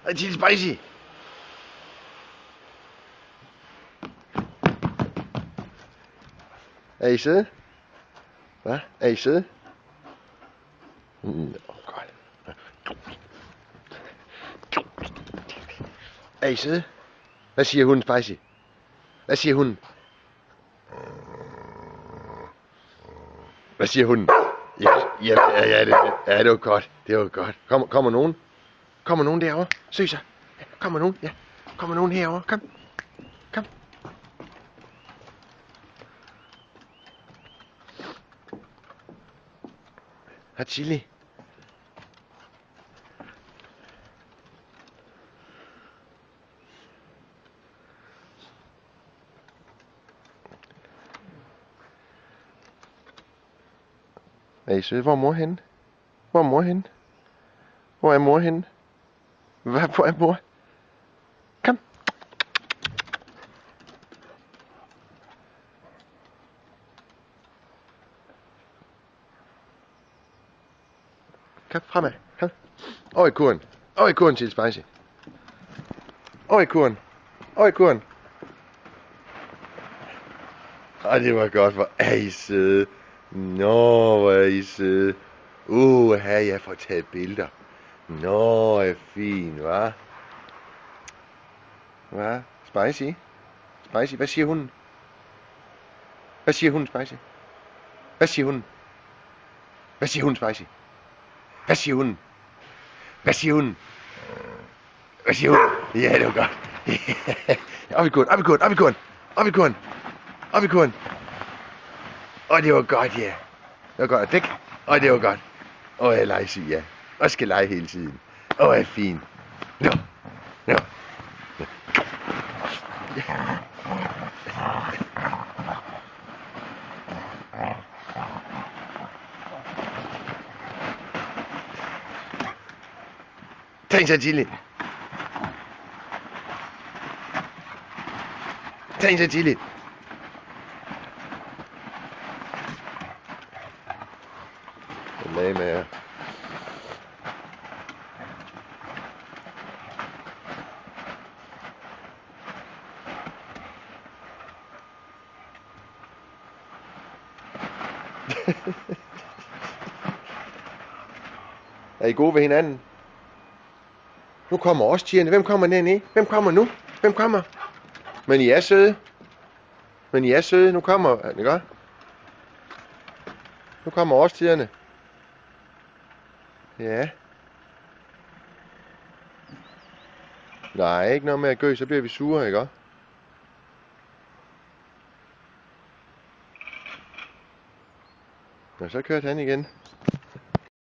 Hej Chili Spicy. Er I søde? Hvad? Er I søde? Godt. Er I søde? Hvad siger hunden, Spicy? Hvad siger hunden? Hvad siger hunden? Ja, det var godt. Det var godt. Kommer nogen? Kommer nogen derovre? Søg sig. Kommer nogen? Ja. Kommer nogen herovre? Kom. Kom. Hej Chili. Er I søde? Hvor er mor henne? Hvor er mor henne? Hvor er mor henne? Hvor er mor? Kom. Kom fremad. Kom. Over i kurven. Over i kurven, Chili Spicy. Over i kurven. Over i kurven. Det var godt. Hvor er I søde. Nå, hvor er I søde. Jeg får taget billeder. Nå, er fint, hva'? Hva? Spicy? Spicy, hvad siger hunden? Hvad siger hunden, Spicy? Hvad siger hunden? Hvad siger hunden, Spicy? Hvad siger hunden? Hvad siger hunden? Hvad siger hunden? Ja, det var godt. Op i kurven, op i kurven, op i kurven. Op i kurven. Op i kurven. Det var godt, ja. Det var godt at dække. Det var godt. Jeg er legesyg, ja. Og skal lege hele tiden. Jeg er fin. Nå. Tag en så Chili. Tag en så Chili. Lag med jer. Er I gode ved hinanden? Nu kommer også tigerne. Hvem kommer dernede? Hvem kommer nu? Hvem kommer? Men I er søde. Men I er søde. Nu kommer, ikke? Nu kommer også tigerne. Ja. Nej, ikke noget med at gø, så bliver vi sure, ikke? Nå, så kørte han igen.